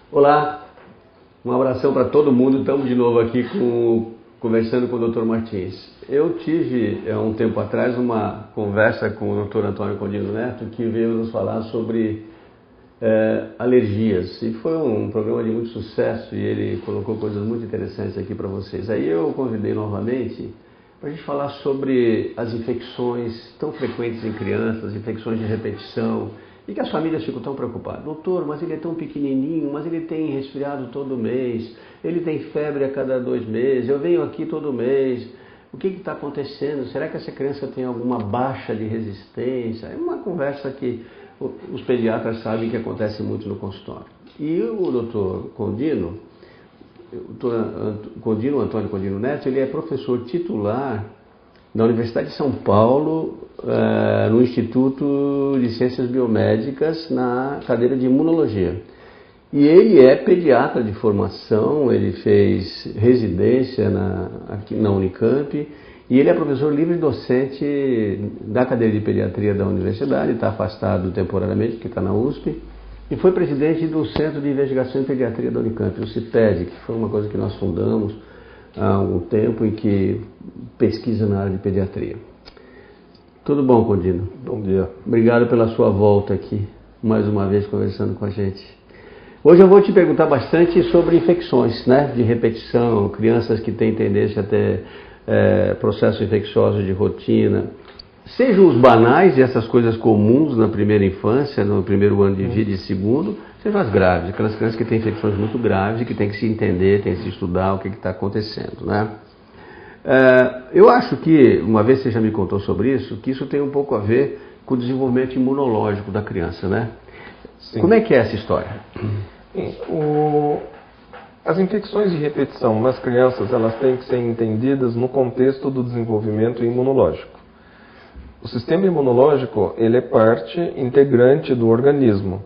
Olá, um abração para todo mundo. Estamos de novo aqui conversando com o Dr. Martins. Eu tive, há um tempo atrás, uma conversa com o Dr. Antônio Condino Neto, que veio nos falar sobre alergias. E foi um programa de muito sucesso e ele colocou coisas muito interessantes aqui para vocês. Aí eu convidei novamente para a gente falar sobre as infecções tão frequentes em crianças, infecções de repetição, e que as famílias ficam tão preocupadas. Doutor, mas ele é tão pequenininho, mas ele tem resfriado todo mês, ele tem febre a cada 2 meses, eu venho aqui todo mês, o que está acontecendo? Será que essa criança tem alguma baixa de resistência? É uma conversa que os pediatras sabem que acontece muito no consultório. E o doutor Condino, Antônio Condino Neto, ele é professor titular da Universidade de São Paulo, no Instituto de Ciências Biomédicas, na cadeira de Imunologia. E ele é pediatra de formação, ele fez residência aqui na Unicamp, e ele é professor livre docente da cadeira de pediatria da universidade, está afastado temporariamente, porque está na USP, e foi presidente do Centro de Investigação em Pediatria da Unicamp, o CIPED, que foi uma coisa que nós fundamos há algum tempo e que pesquisa na área de pediatria. Tudo bom, Condino? Bom dia. Obrigado pela sua volta aqui, mais uma vez conversando com a gente. Hoje eu vou te perguntar bastante sobre infecções, né, de repetição, crianças que têm tendência a ter processos infecciosos de rotina, sejam os banais e essas coisas comuns na primeira infância, no primeiro ano de vida e segundo, sejam as graves, aquelas crianças que têm infecções muito graves e que tem que se entender, tem que se estudar o que está acontecendo, né? Eu acho que, uma vez você já me contou sobre isso, que isso tem um pouco a ver com o desenvolvimento imunológico da criança, né? Sim. Como é que é essa história? As infecções de repetição nas crianças, elas têm que ser entendidas no contexto do desenvolvimento imunológico. O sistema imunológico, ele é parte integrante do organismo.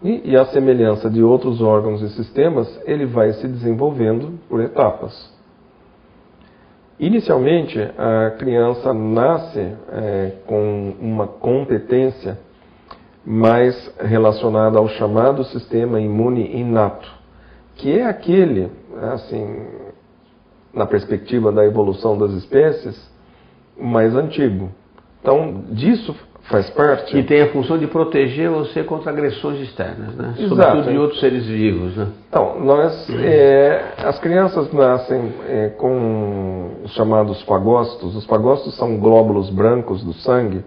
E à semelhança de outros órgãos e sistemas, ele vai se desenvolvendo por etapas. Inicialmente, a criança nasce com uma competência mais relacionada ao chamado sistema imune inato, que é aquele, assim, na perspectiva da evolução das espécies, mais antigo. Então, disso faz parte... E tem a função de proteger você contra agressões externas, né? Exato. Sobretudo de outros seres vivos, né? Então, as crianças nascem com os chamados fagócitos. Os fagócitos são glóbulos brancos do sangue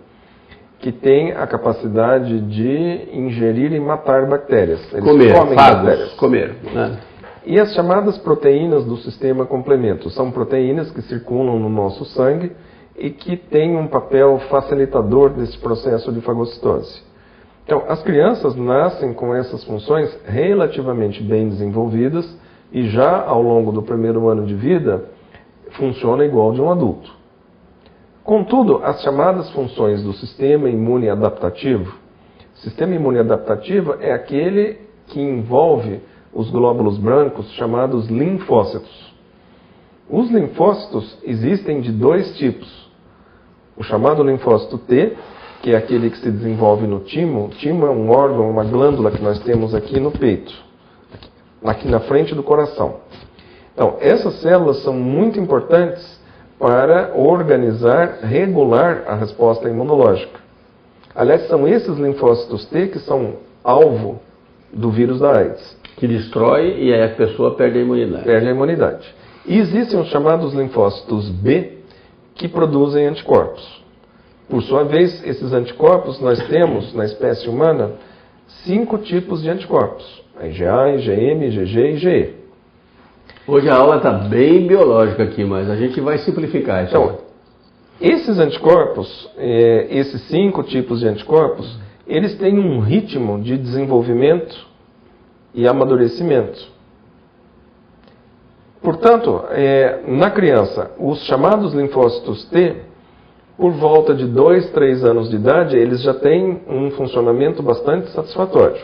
que têm a capacidade de ingerir e matar bactérias. Eles comem bactérias. Comer, né? E as chamadas proteínas do sistema complemento são proteínas que circulam no nosso sangue e que têm um papel facilitador desse processo de fagocitose. Então, as crianças nascem com essas funções relativamente bem desenvolvidas e já ao longo do primeiro ano de vida funciona igual de um adulto. Contudo, as chamadas funções do sistema imune adaptativo, o sistema imune adaptativo é aquele que envolve os glóbulos brancos chamados linfócitos. Os linfócitos existem de 2 tipos. O chamado linfócito T, que é aquele que se desenvolve no timo. O timo é um órgão, uma glândula que nós temos aqui no peito, aqui na frente do coração. Então, essas células são muito importantes para organizar, regular a resposta imunológica. Aliás, são esses linfócitos T que são alvo do vírus da AIDS. Que destrói e aí a pessoa perde a imunidade. Perde a imunidade. E existem os chamados linfócitos B que produzem anticorpos. Por sua vez, esses anticorpos nós temos na espécie humana 5 tipos de anticorpos: IgA, IgM, IgG e IgE. Hoje a aula está bem biológica aqui, mas a gente vai simplificar isso. Então, esses anticorpos, esses 5 tipos de anticorpos, eles têm um ritmo de desenvolvimento e amadurecimento. Portanto, na criança, os chamados linfócitos T, por volta de 2, 3 anos de idade, eles já têm um funcionamento bastante satisfatório.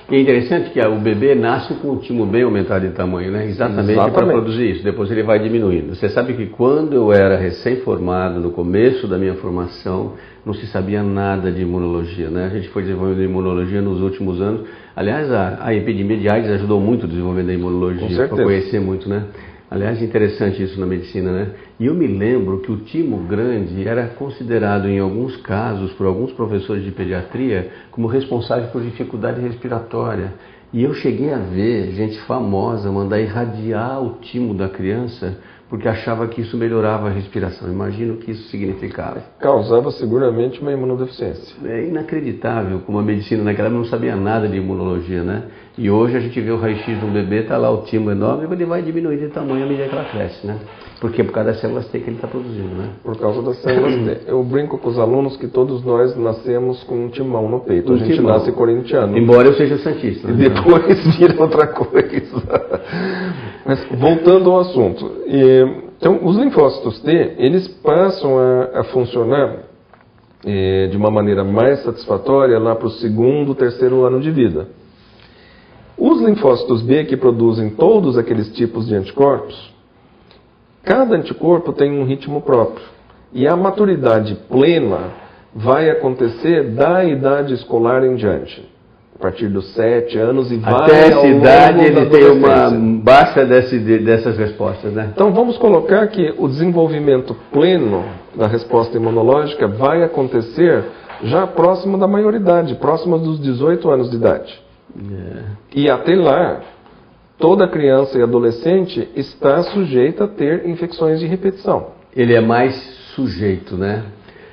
E é interessante que o bebê nasce com o timo bem aumentado de tamanho, né? Exatamente para produzir isso. Depois ele vai diminuindo. Você sabe que quando eu era recém-formado, no começo da minha formação, não se sabia nada de imunologia, né? A gente foi desenvolvendo imunologia nos últimos anos. Aliás, a epidemia de AIDS ajudou muito o desenvolvimento da imunologia, para conhecer muito, né? Aliás, interessante isso na medicina, né? E eu me lembro que o timo grande era considerado, em alguns casos, por alguns professores de pediatria, como responsável por dificuldade respiratória. E eu cheguei a ver gente famosa mandar irradiar o timo da criança porque achava que isso melhorava a respiração. Imagina o que isso significava. Causava seguramente uma imunodeficiência. É inacreditável como a medicina naquela época não sabia nada de imunologia, né? E hoje a gente vê o raio-x de um bebê, está lá o timo enorme, ele vai diminuir de tamanho à medida que ela cresce, né? Porque por causa das células T que ele está produzindo, né? Por causa das células T. Eu brinco com os alunos que todos nós nascemos com um timão no peito. A gente nasce corintiano. Embora eu seja santista. Né? E depois vira outra coisa. Mas voltando ao assunto. Então, os linfócitos T, eles passam a funcionar de uma maneira mais satisfatória lá para o segundo, terceiro ano de vida. Os linfócitos B, que produzem todos aqueles tipos de anticorpos, cada anticorpo tem um ritmo próprio. E a maturidade plena vai acontecer da idade escolar em diante. A partir dos 7 anos e vai até essa idade ele tem uma baixa dessas respostas, né? Então vamos colocar que o desenvolvimento pleno da resposta imunológica vai acontecer já próximo da maioridade, próximo dos 18 anos de idade. E até lá, toda criança e adolescente está sujeita a ter infecções de repetição. Ele é mais sujeito, né?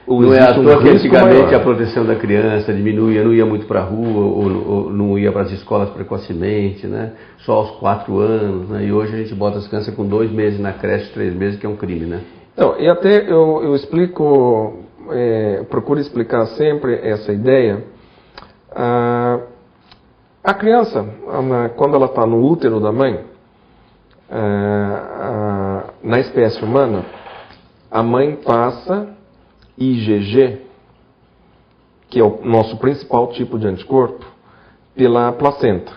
Não é à toa que antigamente a proteção da criança diminuía, não ia muito para a rua, ou não ia para as escolas precocemente, né? Só aos 4 anos, né? E hoje a gente bota as crianças com 2 meses na creche, 3 meses, que é um crime, né? Então, e até eu explico, procuro explicar sempre essa ideia. A criança, quando ela está no útero da mãe, na espécie humana, a mãe passa IgG, que é o nosso principal tipo de anticorpo, pela placenta.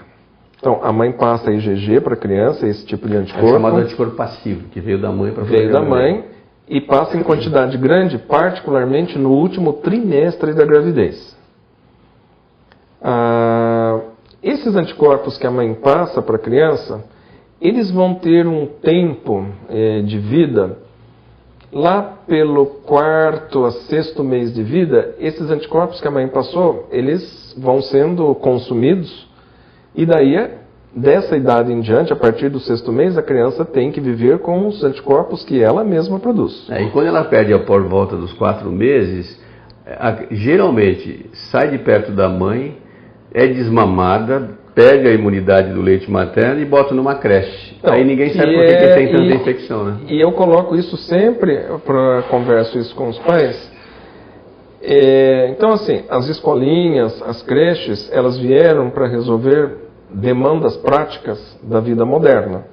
Então, a mãe passa IgG para a criança, esse tipo de anticorpo. É chamado anticorpo passivo, que veio da mãe para veio da mãe e passa em quantidade grande, particularmente no último trimestre da gravidez. Esses anticorpos que a mãe passa para a criança, eles vão ter um tempo de vida. Lá pelo 4º a 6º mês de vida, esses anticorpos que a mãe passou, eles vão sendo consumidos e daí, dessa idade em diante, a partir do 6º mês, a criança tem que viver com os anticorpos que ela mesma produz. E quando ela perde por volta dos 4 meses, geralmente sai de perto da mãe, é desmamada, pega a imunidade do leite materno e bota numa creche. Então, aí ninguém sabe por que tem tanta infecção, né? E eu coloco isso sempre, converso isso com os pais. Então, assim, as escolinhas, as creches, elas vieram para resolver demandas práticas da vida moderna.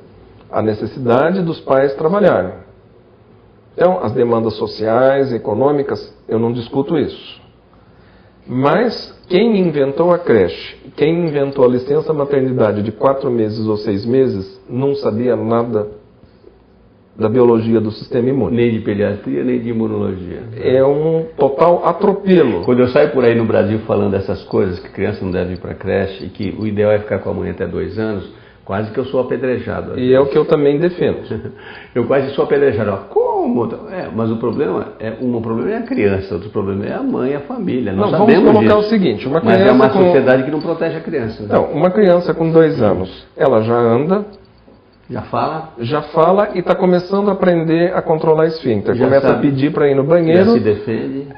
A necessidade dos pais trabalharem. Então, as demandas sociais, econômicas, eu não discuto isso. Mas quem inventou a creche, quem inventou a licença maternidade de 4 meses ou 6 meses, não sabia nada da biologia do sistema imune. Nem de pediatria, nem de imunologia. É um total atropelo. Quando eu saio por aí no Brasil falando essas coisas, que criança não deve ir para a creche, e que o ideal é ficar com a mãe até 2 anos, quase que eu sou apedrejado. E é o que eu também defendo. Eu quase sou apedrejado. Como? Mas o problema é a criança, outro problema é a mãe, a família. Nós sabemos vamos colocar disso. O seguinte, uma mas criança é uma sociedade que não protege a criança. Né? Não, uma criança com 2 anos, ela já anda, já fala e está começando a aprender a controlar esfíncter. Começa a pedir para ir no banheiro. Já se defende.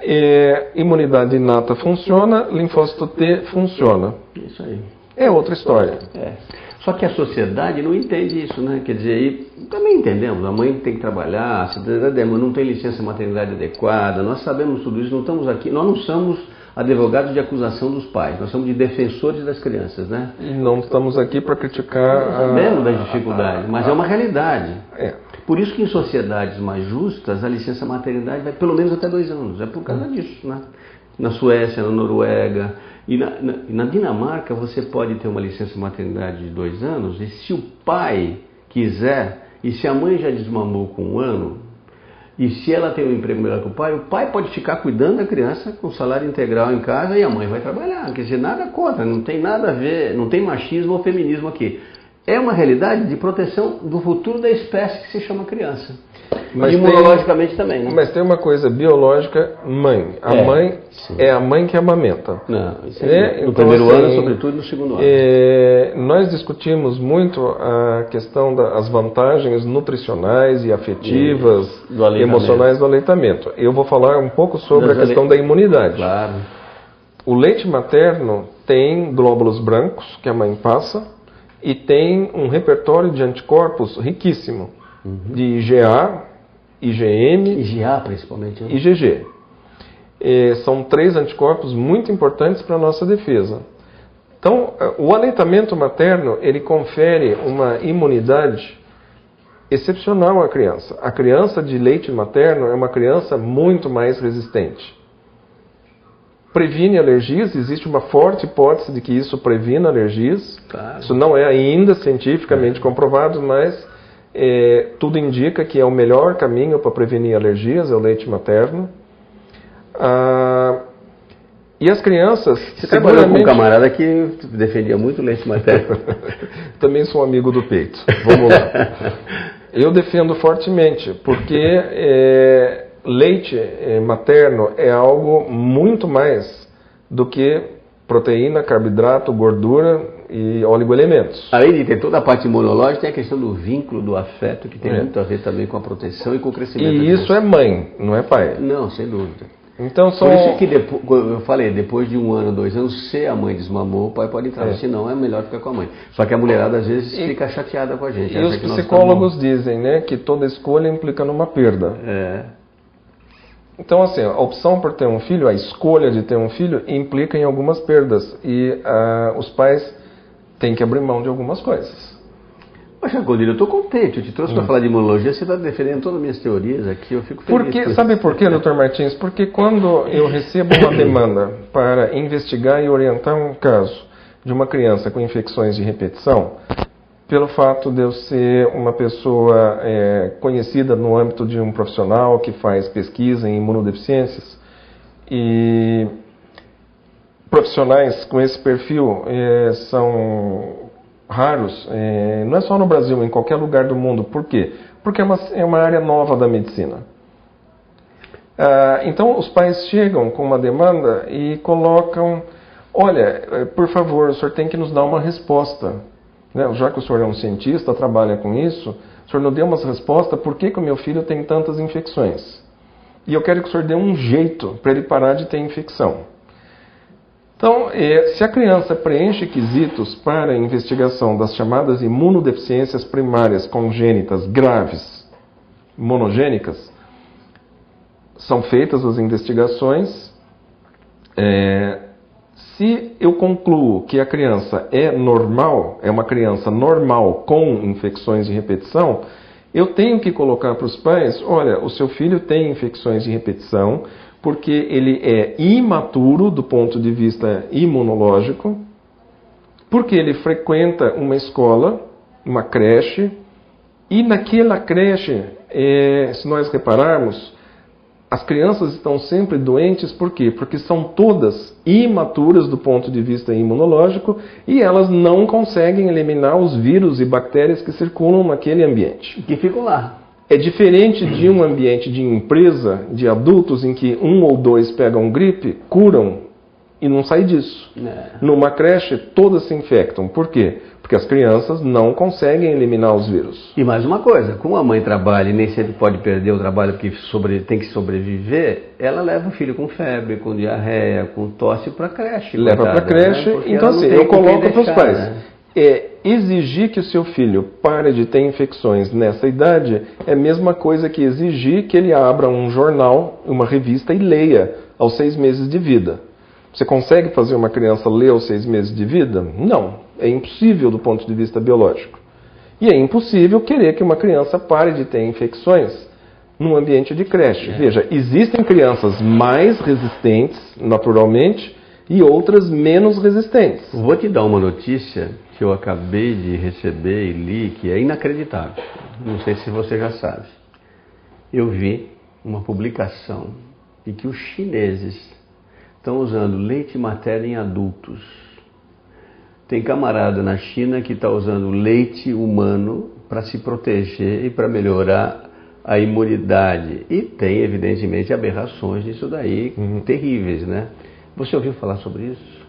Imunidade inata funciona, linfócito T funciona. Isso aí. É outra história. Só que a sociedade não entende isso, né? Quer dizer, aí também entendemos, a mãe tem que trabalhar, a cidadania não tem licença maternidade adequada, nós sabemos tudo isso, não estamos aqui, nós não somos advogados de acusação dos pais, nós somos de defensores das crianças, né? E não estamos aqui para criticar... Nós sabemos das dificuldades, mas é uma realidade. Por isso que em sociedades mais justas, a licença maternidade vai pelo menos até 2 anos, é por causa disso, né? na Suécia, na Noruega. E na Dinamarca você pode ter uma licença maternidade de 2 anos, e se o pai quiser, e se a mãe já desmamou com 1 ano, e se ela tem um emprego melhor que o pai pode ficar cuidando da criança com salário integral em casa e a mãe vai trabalhar. Quer dizer, nada contra, não tem nada a ver, não tem machismo ou feminismo aqui. É uma realidade de proteção do futuro da espécie que se chama criança. Mas imunologicamente também, né? Mas tem uma coisa biológica, mãe. A mãe é a mãe que amamenta. Não, isso no primeiro ano, sobretudo, e no segundo ano. Nós discutimos muito a questão das vantagens nutricionais e afetivas, emocionais do aleitamento. Eu vou falar um pouco sobre a questão da imunidade. Claro. O leite materno tem glóbulos brancos que a mãe passa e tem um repertório de anticorpos riquíssimo. De IgA, IgM IgA principalmente, né? e IgG. São 3 anticorpos muito importantes para a nossa defesa. Então, o aleitamento materno, ele confere uma imunidade excepcional à criança. A criança de leite materno é uma criança muito mais resistente. Previne alergias, existe uma forte hipótese de que isso previna alergias. Claro. Isso não é ainda cientificamente comprovado, mas tudo indica que é o melhor caminho para prevenir alergias, é o leite materno. E as crianças... Você trabalhou com um camarada que defendia muito o leite materno. Também sou amigo do peito. Vamos lá. Eu defendo fortemente, porque leite materno é algo muito mais do que proteína, carboidrato, gordura e oligoelementos. Além de ter toda a parte imunológica, tem a questão do vínculo, do afeto, que tem muito a ver também com a proteção e com o crescimento. E isso é mãe, não é pai. Não, sem dúvida. Então, Por isso que eu falei, depois de 1 ano, 2 anos, se a mãe desmamou, o pai pode entrar. Se não, é melhor ficar com a mãe. Só que a mulherada às vezes fica chateada com a gente. E os psicólogos dizem, né, que toda escolha implica numa perda. Então, assim, a opção por ter um filho, a escolha de ter um filho, implica em algumas perdas. E os pais têm que abrir mão de algumas coisas. Poxa, Godinho, eu estou contente. Eu te trouxe para falar de imunologia, você está defendendo todas as minhas teorias aqui, eu fico feliz. Sabe por quê, Dr. Martins? Porque quando eu recebo uma demanda para investigar e orientar um caso de uma criança com infecções de repetição, pelo fato de eu ser uma pessoa conhecida no âmbito de um profissional que faz pesquisa em imunodeficiências, e profissionais com esse perfil são raros, não é só no Brasil, em qualquer lugar do mundo. Por quê? Porque é uma área nova da medicina. Então os pais chegam com uma demanda e colocam, olha, por favor, o senhor tem que nos dar uma resposta. Já que o senhor é um cientista, trabalha com isso, o senhor não deu uma resposta, por que o meu filho tem tantas infecções? E eu quero que o senhor dê um jeito para ele parar de ter infecção. Então, se a criança preenche quesitos para a investigação das chamadas imunodeficiências primárias congênitas graves, monogênicas, são feitas as investigações. Se eu concluo que a criança é normal, é uma criança normal com infecções de repetição, eu tenho que colocar para os pais, olha, o seu filho tem infecções de repetição, porque ele é imaturo do ponto de vista imunológico, porque ele frequenta uma escola, uma creche, e naquela creche, se nós repararmos, as crianças estão sempre doentes, por quê? Porque são todas imaturas do ponto de vista imunológico e elas não conseguem eliminar os vírus e bactérias que circulam naquele ambiente. Que ficam lá. É diferente de um ambiente de empresa, de adultos, em que 1 ou 2 pegam gripe, curam e não sai disso. Numa creche, todas se infectam. Por quê? Porque as crianças não conseguem eliminar os vírus. E mais uma coisa, como a mãe trabalha e nem sempre pode perder o trabalho porque tem que sobreviver, ela leva o filho com febre, com diarreia, com tosse para a creche. Leva para a creche, né? Então assim, eu coloco para os pais. Né? Exigir que o seu filho pare de ter infecções nessa idade é a mesma coisa que exigir que ele abra um jornal, uma revista e leia aos 6 meses de vida. Você consegue fazer uma criança ler aos 6 meses de vida? Não. É impossível do ponto de vista biológico. E é impossível querer que uma criança pare de ter infecções num ambiente de creche. Veja, existem crianças mais resistentes, naturalmente, e outras menos resistentes. Vou te dar uma notícia que eu acabei de receber e li, que é inacreditável. Não sei se você já sabe. Eu vi uma publicação de que os chineses estão usando leite materno em adultos. Tem camarada na China que está usando leite humano para se proteger e para melhorar a imunidade. E tem, evidentemente, aberrações disso daí, terríveis, né? Você ouviu falar sobre isso?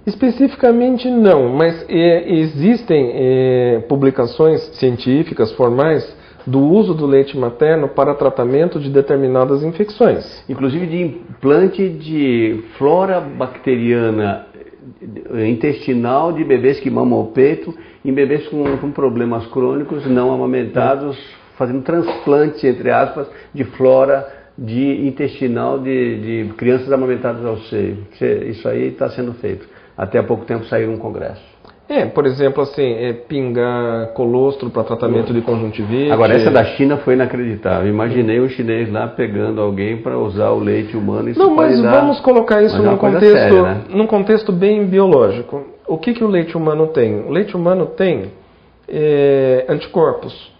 Especificamente não, mas existem publicações científicas formais do uso do leite materno para tratamento de determinadas infecções. Inclusive de implante de flora bacteriana intestinal de bebês que mamam ao peito, em bebês com problemas crônicos não amamentados, fazendo transplante, entre aspas, de flora intestinal de crianças amamentadas ao seio. Isso aí está sendo feito. Até há pouco tempo saiu um congresso. Por exemplo, assim, pingar colostro para tratamento de conjuntivite. Agora, essa da China foi inacreditável. Imaginei um chinês lá pegando alguém para usar o leite humano. Isso não, mas vamos colocar isso num contexto, séria, né? Num contexto bem biológico. O que o leite humano tem? O leite humano tem anticorpos.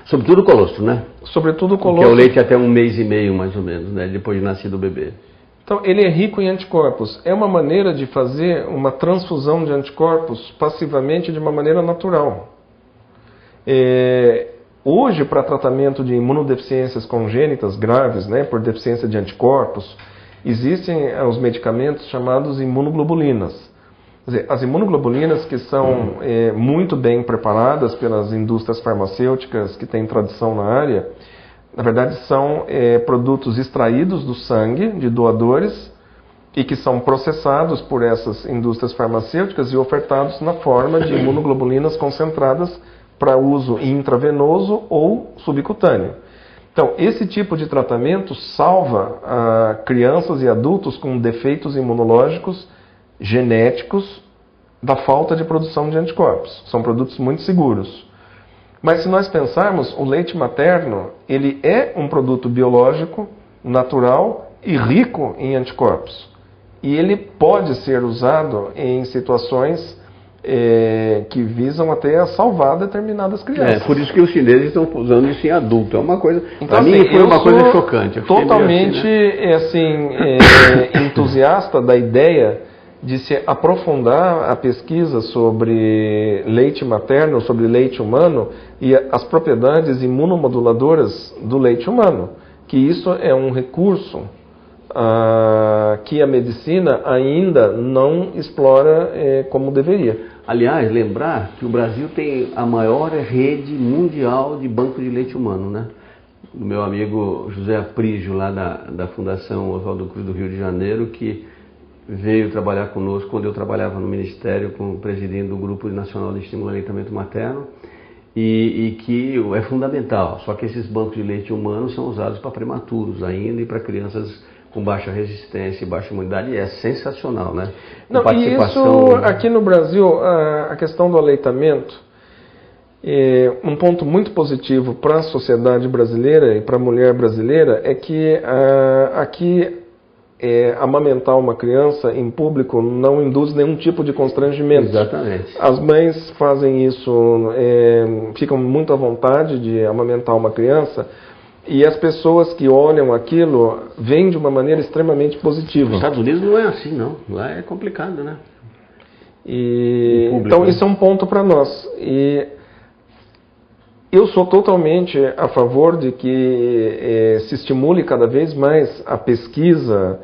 Sobretudo o colostro, né? Sobretudo o colostro. Que é o leite até 1 mês e meio, mais ou menos, né? Depois de nascido o bebê. Então, ele é rico em anticorpos. É uma maneira de fazer uma transfusão de anticorpos passivamente de uma maneira natural. Hoje, para tratamento de imunodeficiências congênitas graves, né, por deficiência de anticorpos, existem os medicamentos chamados imunoglobulinas. Quer dizer, as imunoglobulinas que são muito bem preparadas pelas indústrias farmacêuticas que têm tradição na área, na verdade, são produtos extraídos do sangue de doadores e que são processados por essas indústrias farmacêuticas e ofertados na forma de imunoglobulinas concentradas para uso intravenoso ou subcutâneo. Então, esse tipo de tratamento salva crianças e adultos com defeitos imunológicos genéticos da falta de produção de anticorpos. São produtos muito seguros. Mas se nós pensarmos, o leite materno, ele é um produto biológico, natural e rico em anticorpos. E ele pode ser usado em situações que visam até a salvar determinadas crianças. Por isso que os chineses estão usando isso em adulto. É uma coisa, então, para mim foi uma coisa chocante. Eu totalmente entusiasta da ideia de se aprofundar a pesquisa sobre leite materno, sobre leite humano e as propriedades imunomoduladoras do leite humano, que isso é um recurso que a medicina ainda não explora como deveria. Aliás, lembrar que o Brasil tem a maior rede mundial de banco de leite humano, né? O meu amigo José Aprígio, lá da Fundação Oswaldo Cruz do Rio de Janeiro, que veio trabalhar conosco quando eu trabalhava no Ministério, presidindo o Grupo Nacional de Estímulo ao Aleitamento Materno, e que é fundamental. Só que esses bancos de leite humano são usados para prematuros ainda e para crianças com baixa resistência e baixa imunidade, e é sensacional, né? Não, e isso aqui no Brasil, a questão do aleitamento, um ponto muito positivo para a sociedade brasileira e para a mulher brasileira é que aqui amamentar uma criança em público não induz nenhum tipo de constrangimento. Exatamente. As mães fazem isso, ficam muito à vontade de amamentar uma criança, e as pessoas que olham aquilo veem de uma maneira extremamente positiva. Nos Estados Unidos não é assim, não. Lá é complicado, né? Então isso é um ponto para nós. E eu sou totalmente a favor de que se estimule cada vez mais a pesquisa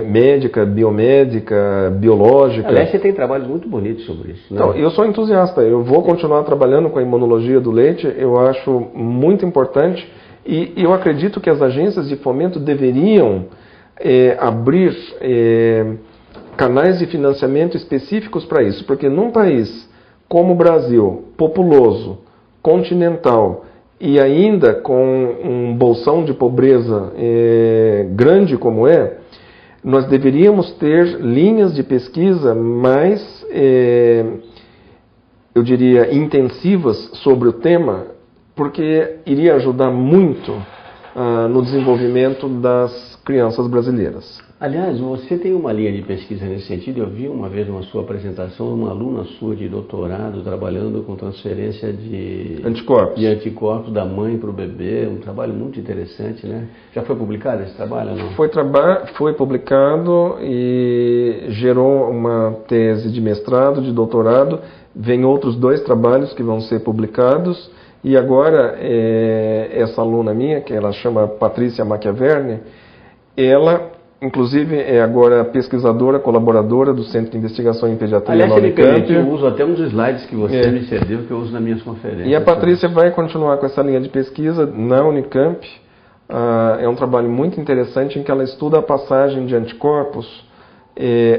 médica, biomédica, biológica. Aliás, você tem trabalhos muito bonitos sobre isso, né? Então, eu sou entusiasta, eu vou continuar trabalhando com a imunologia do leite, eu acho muito importante, e eu acredito que as agências de fomento deveriam abrir canais de financiamento específicos para isso, porque num país como o Brasil, populoso, continental e ainda com um bolsão de pobreza grande como nós deveríamos ter linhas de pesquisa mais, eu diria, intensivas sobre o tema, porque iria ajudar muito no desenvolvimento das crianças brasileiras. Aliás, você tem uma linha de pesquisa nesse sentido. Eu vi uma vez uma sua apresentação, uma aluna sua de doutorado trabalhando com transferência de anticorpos da mãe para o bebê, um trabalho muito interessante, né? Já foi publicado esse trabalho ou não? Foi publicado e gerou uma tese de mestrado, de doutorado. Vem outros 2 trabalhos que vão ser publicados. E agora, essa aluna minha, que ela chama Patrícia Machiaverni, ela, inclusive, é agora pesquisadora, colaboradora do Centro de Investigação em Pediatria na Unicamp. Eu uso até uns slides que você me cedeu, que eu uso nas minhas conferências. E a Patrícia vai continuar com essa linha de pesquisa na Unicamp. É um trabalho muito interessante em que ela estuda a passagem de anticorpos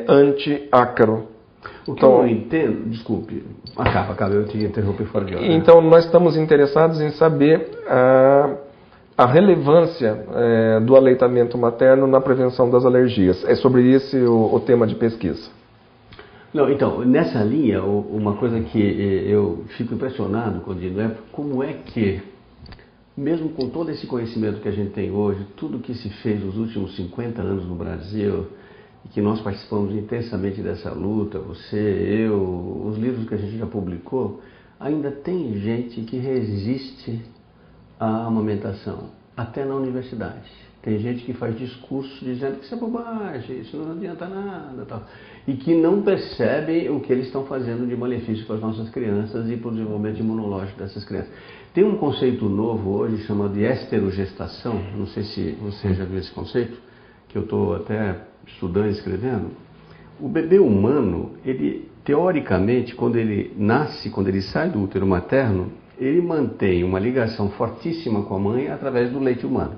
anti-ácaro. O que eu não entendo, desculpe, acaba, eu te interrompi fora de hora. Então, nós estamos interessados em saber a relevância do aleitamento materno na prevenção das alergias. É sobre isso o tema de pesquisa. Não, então, nessa linha, uma coisa que eu fico impressionado, Codino, é como é que, mesmo com todo esse conhecimento que a gente tem hoje, tudo que se fez nos últimos 50 anos no Brasil, e que nós participamos intensamente dessa luta, você, eu, os livros que a gente já publicou, ainda tem gente que resiste à amamentação, até na universidade. Tem gente que faz discurso dizendo que isso é bobagem, isso não adianta nada, tal, e que não percebem o que eles estão fazendo de malefício para as nossas crianças e para o desenvolvimento imunológico dessas crianças. Tem um conceito novo hoje chamado de esterogestação, não sei se você já viu esse conceito, que eu estou até estudando e escrevendo. O bebê humano, ele teoricamente, quando ele nasce, quando ele sai do útero materno, ele mantém uma ligação fortíssima com a mãe através do leite humano,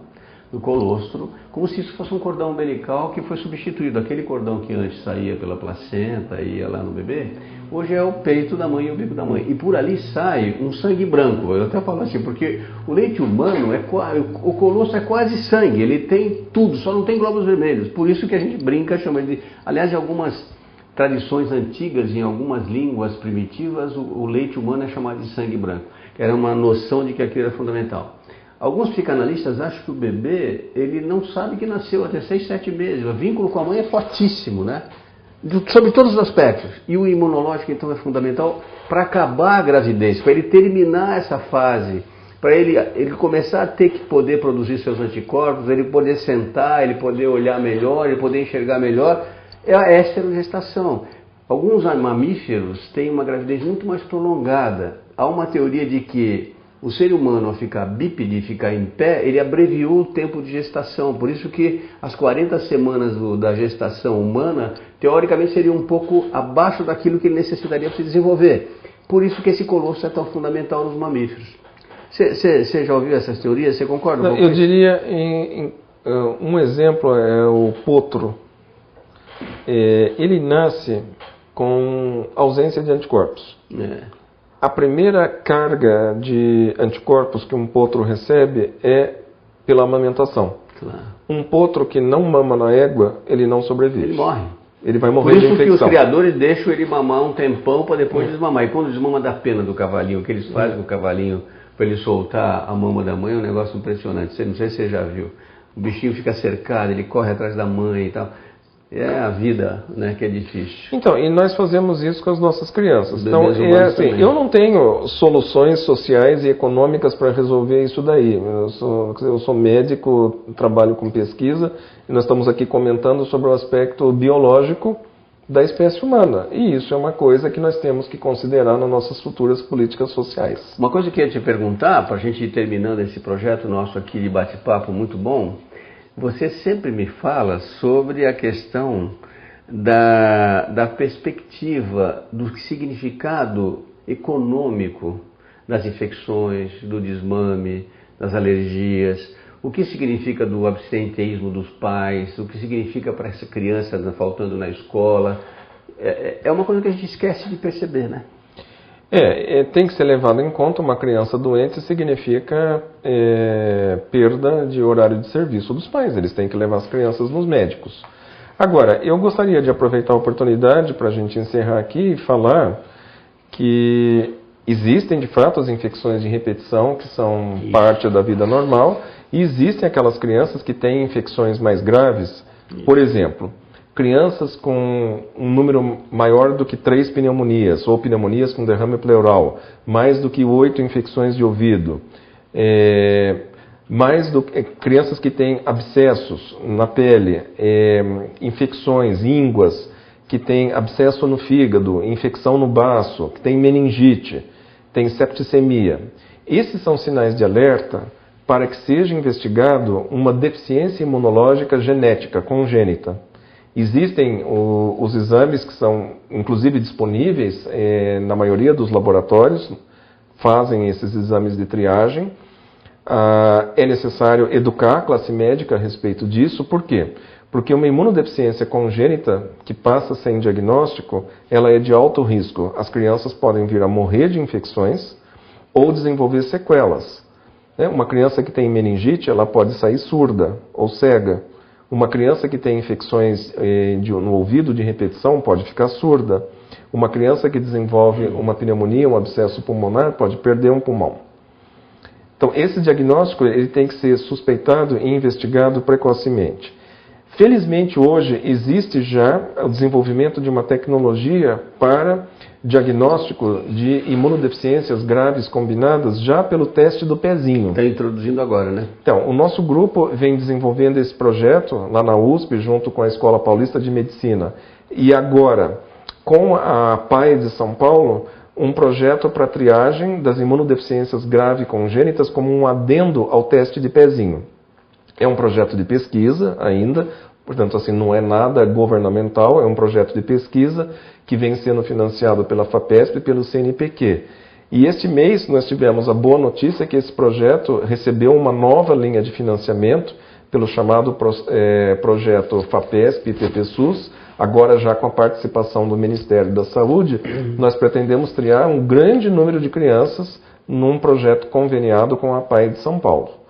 do colostro, como se isso fosse um cordão umbilical que foi substituído. Aquele cordão que antes saía pela placenta e ia lá no bebê, hoje é o peito da mãe e o bico da mãe. E por ali sai um sangue branco. Eu até falo assim, porque o leite humano, o colostro é quase sangue, ele tem tudo, só não tem glóbulos vermelhos. Por isso que a gente brinca, chama de... Aliás, em algumas tradições antigas, em algumas línguas primitivas, o leite humano é chamado de sangue branco. Era uma noção de que aquilo era fundamental. Alguns psicanalistas acham que o bebê, ele não sabe que nasceu até 6, 7 meses. O vínculo com a mãe é fortíssimo, né? Sobre todos os aspectos. E o imunológico, então, é fundamental para acabar a gravidez, para ele terminar essa fase, para ele começar a ter que poder produzir seus anticorpos, ele poder sentar, ele poder olhar melhor, ele poder enxergar melhor. É a esterogestação. Alguns mamíferos têm uma gravidez muito mais prolongada. Há uma teoria de que o ser humano, ao ficar bípede, ficar em pé, ele abreviou o tempo de gestação. Por isso que as 40 semanas da gestação humana, teoricamente, seriam um pouco abaixo daquilo que ele necessitaria para se desenvolver. Por isso que esse colostro é tão fundamental nos mamíferos. Você já ouviu essas teorias? Você concorda? Eu diria, um exemplo é o potro. Ele nasce com ausência de anticorpos. A primeira carga de anticorpos que um potro recebe é pela amamentação. Claro. Um potro que não mama na égua, ele não sobrevive. Ele morre. Ele vai morrer de infecção. Por isso que os criadores deixam ele mamar um tempão para depois desmamar. E quando desmama da pena do cavalinho, o que eles fazem com o cavalinho para ele soltar a mama da mãe é um negócio impressionante. Não sei se você já viu. O bichinho fica cercado, ele corre atrás da mãe e tal. É a vida, né, que é difícil. Então, e nós fazemos isso com as nossas crianças. Então, assim, eu não tenho soluções sociais e econômicas para resolver isso daí. Eu sou médico, trabalho com pesquisa, e nós estamos aqui comentando sobre o aspecto biológico da espécie humana. E isso é uma coisa que nós temos que considerar nas nossas futuras políticas sociais. Uma coisa que eu ia te perguntar, para a gente ir terminando esse projeto nosso aqui de bate-papo muito bom, você sempre me fala sobre a questão da perspectiva, do significado econômico das infecções, do desmame, das alergias, o que significa do absenteísmo dos pais, o que significa para essa criança faltando na escola. É uma coisa que a gente esquece de perceber, né? Tem que ser levado em conta. Uma criança doente significa perda de horário de serviço dos pais. Eles têm que levar as crianças nos médicos. Agora, eu gostaria de aproveitar a oportunidade para a gente encerrar aqui e falar que Existem, de fato, as infecções de repetição, que são parte da vida normal, e existem aquelas crianças que têm infecções mais graves. Por exemplo, crianças com um número maior do que 3 pneumonias, ou pneumonias com derrame pleural, mais do que 8 infecções de ouvido, crianças que têm abscessos na pele, infecções, ínguas, que têm abscesso no fígado, infecção no baço, que têm meningite, tem septicemia. Esses são sinais de alerta para que seja investigado uma deficiência imunológica genética, congênita. Existem os exames que são, inclusive, disponíveis na maioria dos laboratórios, fazem esses exames de triagem. É necessário educar a classe médica a respeito disso. Por quê? Porque uma imunodeficiência congênita que passa sem diagnóstico, ela é de alto risco. As crianças podem vir a morrer de infecções ou desenvolver sequelas. Uma criança que tem meningite, ela pode sair surda ou cega. Uma criança que tem infecções no ouvido de repetição pode ficar surda. Uma criança que desenvolve uma pneumonia, um abscesso pulmonar, pode perder um pulmão. Então, esse diagnóstico ele tem que ser suspeitado e investigado precocemente. Felizmente, hoje, existe já o desenvolvimento de uma tecnologia para diagnóstico de imunodeficiências graves combinadas já pelo teste do pezinho. Está introduzindo agora, né? Então, o nosso grupo vem desenvolvendo esse projeto lá na USP, junto com a Escola Paulista de Medicina. E agora, com a PAI de São Paulo, um projeto para triagem das imunodeficiências graves congênitas como um adendo ao teste de pezinho. É um projeto de pesquisa ainda, portanto, assim, não é nada governamental, é um projeto de pesquisa que vem sendo financiado pela FAPESP e pelo CNPq. E este mês nós tivemos a boa notícia que esse projeto recebeu uma nova linha de financiamento pelo chamado projeto FAPESP e TPSUS, agora já com a participação do Ministério da Saúde. Nós pretendemos triar um grande número de crianças num projeto conveniado com a PAI de São Paulo.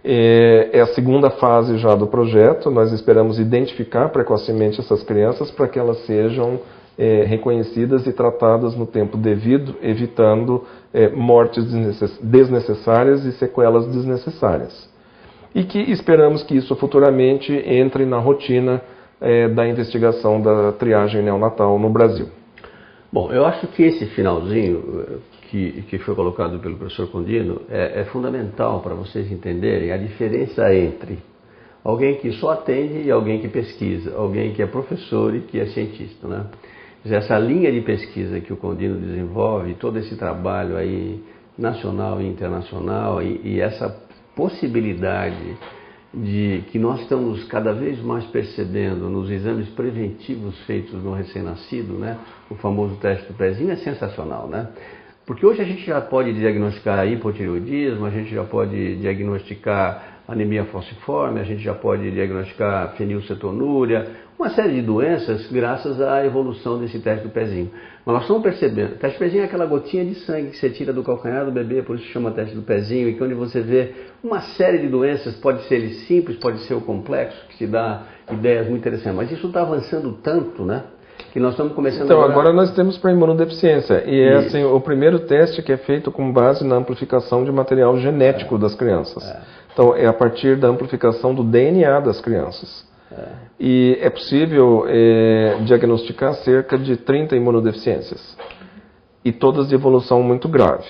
É a segunda fase já do projeto, nós esperamos identificar precocemente essas crianças para que elas sejam reconhecidas e tratadas no tempo devido, evitando mortes desnecessárias e sequelas desnecessárias. E que esperamos que isso futuramente entre na rotina da investigação da triagem neonatal no Brasil. Bom, eu acho que esse finalzinho que foi colocado pelo professor Condino é fundamental para vocês entenderem a diferença entre alguém que só atende e alguém que pesquisa, alguém que é professor e que é cientista, né? Essa linha de pesquisa que o Condino desenvolve, todo esse trabalho aí nacional e internacional e essa possibilidade de que nós estamos cada vez mais percebendo nos exames preventivos feitos no recém-nascido, né? O famoso teste do pezinho é sensacional, né? Porque hoje a gente já pode diagnosticar hipotireoidismo, a gente já pode diagnosticar anemia falciforme, a gente já pode diagnosticar fenilcetonúria, uma série de doenças graças à evolução desse teste do pezinho. Mas nós estamos percebendo, o teste do pezinho é aquela gotinha de sangue que você tira do calcanhar do bebê, por isso chama teste do pezinho, e que onde você vê uma série de doenças, pode ser ele simples, pode ser o complexo, que se dá ideias muito interessantes. Mas isso está avançando tanto, né? Que nós estamos começando então, agora nós temos para imunodeficiência. E é assim, o primeiro teste que é feito com base na amplificação de material genético das crianças. Então, é a partir da amplificação do DNA das crianças. E é possível diagnosticar cerca de 30 imunodeficiências. E todas de evolução muito grave.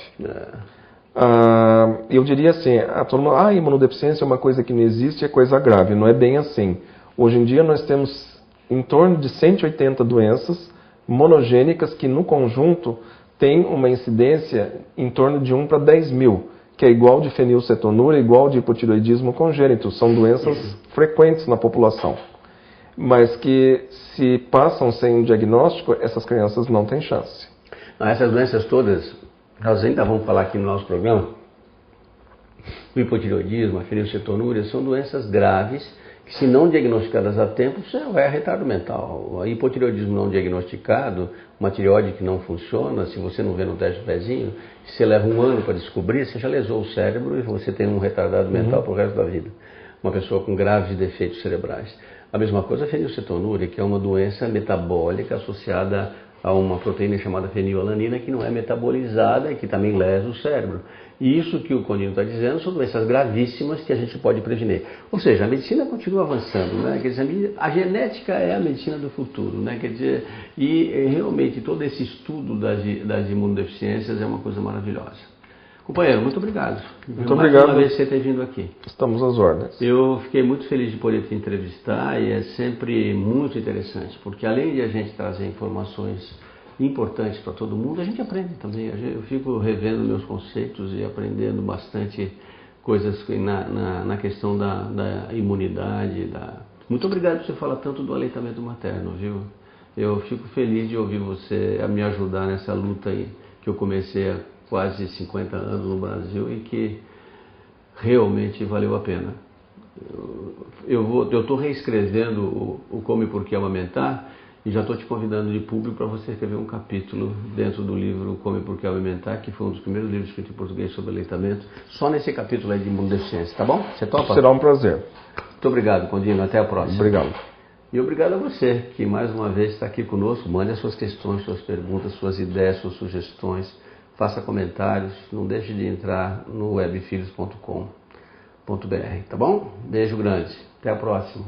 Eu diria assim, a imunodeficiência é uma coisa que não existe, é coisa grave. Não é bem assim. Hoje em dia nós temos em torno de 180 doenças monogênicas que no conjunto têm uma incidência em torno de 1 para 10 mil, que é igual de fenilcetonúria, igual de hipotireoidismo congênito. São doenças frequentes na população, mas que se passam sem um diagnóstico, essas crianças não têm chance. Essas doenças todas, nós ainda vamos falar aqui no nosso programa, o hipotireoidismo, a fenilcetonúria, são doenças graves que, se não diagnosticadas a tempo, você vai a retardo mental. O hipotireoidismo não diagnosticado, uma tireoide que não funciona, se você não vê no teste do pezinho, se você leva um ano para descobrir, você já lesou o cérebro e você tem um retardado mental para o resto da vida. Uma pessoa com graves defeitos cerebrais. A mesma coisa a fenilcetonúria, que é uma doença metabólica associada a uma proteína chamada fenilalanina que não é metabolizada e que também lesa o cérebro. E isso que o Condino está dizendo são doenças gravíssimas que a gente pode prevenir. Ou seja, a medicina continua avançando, né? Quer dizer, a genética é a medicina do futuro, né? Quer dizer, e realmente todo esse estudo das imunodeficiências é uma coisa maravilhosa. Companheiro, muito obrigado. Muito obrigado. Mais uma vez você ter vindo aqui. Estamos às ordens. Eu fiquei muito feliz de poder te entrevistar e é sempre muito interessante, porque além de a gente trazer informações importantes para todo mundo, a gente aprende também. Eu fico revendo meus conceitos e aprendendo bastante coisas na questão da imunidade. Muito obrigado por você falar tanto do aleitamento materno, viu? Eu fico feliz de ouvir você a me ajudar nessa luta aí, que eu comecei há quase 50 anos no Brasil e que realmente valeu a pena. Eu estou reescrevendo o Como e Por que Amamentar e já estou te convidando de público para você escrever um capítulo dentro do livro Como e Por que Amamentar, que foi um dos primeiros livros escritos em português sobre aleitamento, só nesse capítulo aí de imunodeficiência, tá bom? Você topa? Será um prazer. Muito obrigado, Condino. Até a próxima. Obrigado. E obrigado a você, que mais uma vez está aqui conosco. Mande as suas questões, suas perguntas, suas ideias, suas sugestões. Faça comentários. Não deixe de entrar no webfilhos.com.br, tá bom? Beijo grande. Até a próxima.